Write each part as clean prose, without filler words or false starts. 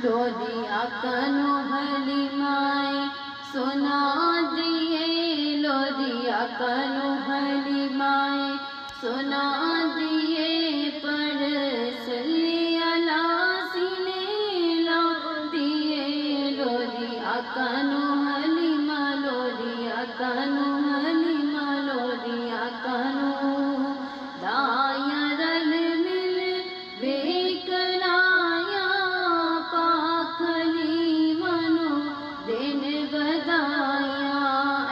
لودیا کنو حلیمائے سنا دیے، لودیا کنو حلیمائے سنا دیے، پڑھ صلی اللہ سینے لا دیے، لودیا کنو حلیمہ، لودیا کنو حلیمہ، لودیا کنو دایا رل مل بیکلایا پاک حلیمانو دن بدایا،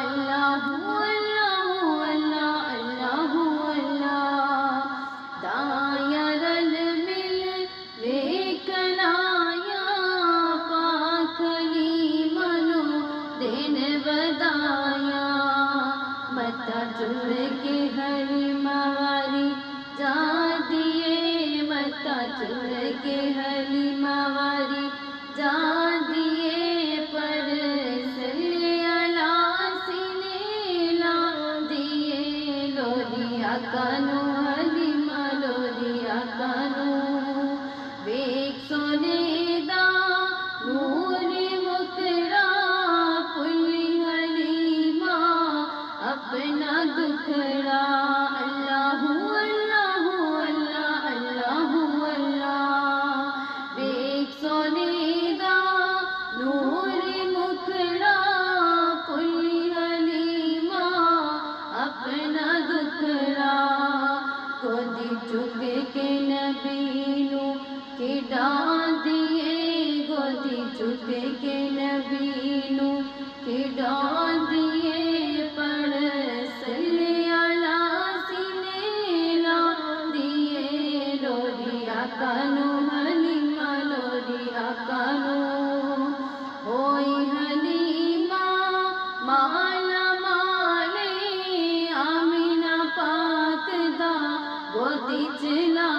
اللہ اللہ اللہ اللہ اللہ دایا رل مل بیکلایا پاک حلیمانو دن بدایا، متا چور کے حلیمہ واری جا دیے، متا چور کے حلیمہ واری جا دیے، پڑھ صلی اللہ سینے لا دیے، لودیا کنو حلیمہ، لودیا کنو ویک سونے دا نور مکڑا پلی حلیمہ اپنا دکھڑا، اللہ اللہ اللہ اللہ اللہ ویک سونے دا نور مکڑا پلی حلیمہ اپنا دکھڑا، گودی چک کے نبی نو کھڈا دیے، گودی چک کے نبی نو کھڈا دیے، پڑھ صلی اللہ سینے لا دیے، لودیا کنو حلیمہ، لودیا کنو ہوئی حلیمہ مالا مالے آمینہ پاک دا گودی چلا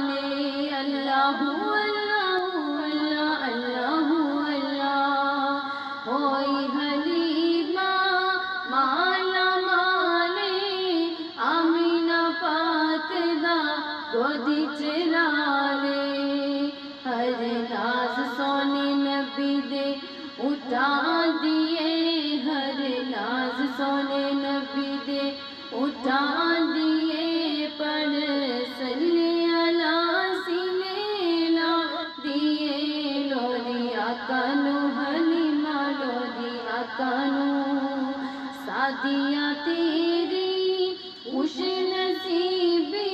لے، اللہ اللہ اللہ اللہ اللہ ہوئی حلیمہ مالا مالے آمینہ پاک دا گودی چلا لے، ہر ناز سونے نبی دے اٹھا دیے، ہر ناز سونے نبی دے اٹھا دیے، پڑھ صلی اللہ سینے لا دیے، لودیا کنو حلیمہ، لودیا کنو سادیا تیری خوش نصیبی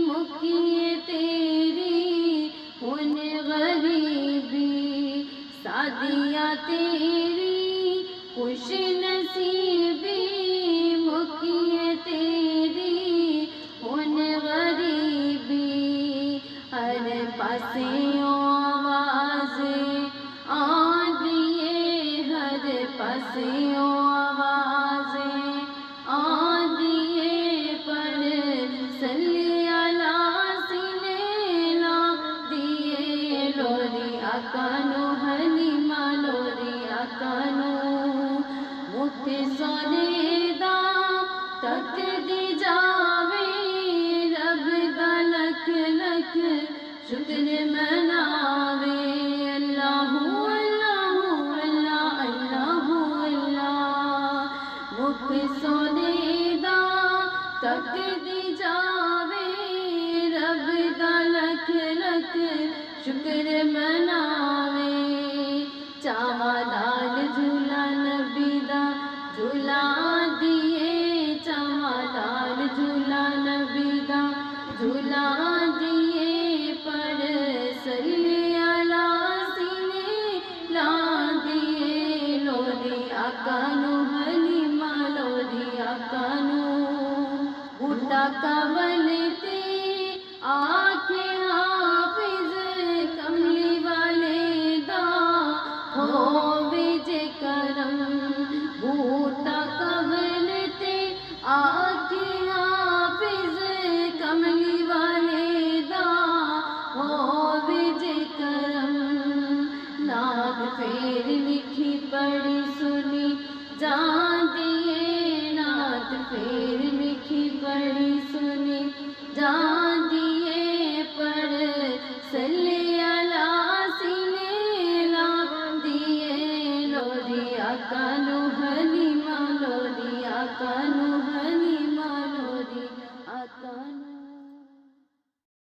مکیے تیری ہن غریبی، سادیا تیری خوش نصیبی مکیے تیری ہن غریبی، ہر پاسیوں آوازیں آندیے، ہر پاسیوں آوازیں آندیے، پڑھ صلی اللہ سینے لا دیے، لودیا کنو حلیمہ، لودیا کنو مکھ سونے دا تک دی جاوے، رب دا لکھ لکھ شکر مناوے، اللہ اللہ اللہ اللہ اللہ مکھ سونے دا تک دی جاوے، رب دا لکھ لکھ شکر مناوے، چاوا لال جھولا نبی دا جھولا دیے، چاوا لال جھولا نبی دا جھولا دیے، پڑھ صلی اللہ سینے لا دیے، لودیا کنو حلیمہ، لودیا کنو بوٹا کول تے آکھے حافظ کملی والے دا ہووے جے کرم، بوٹا کول تے آکھے حافظ کملی والے دا ہووے جے کرم، نعت پھر لکھی پڑھی سنی جان دیے، نعت پھر لکھی پڑھی سنی جان دیے، پڑھ صلی اللہ سینے আকানো হালিমা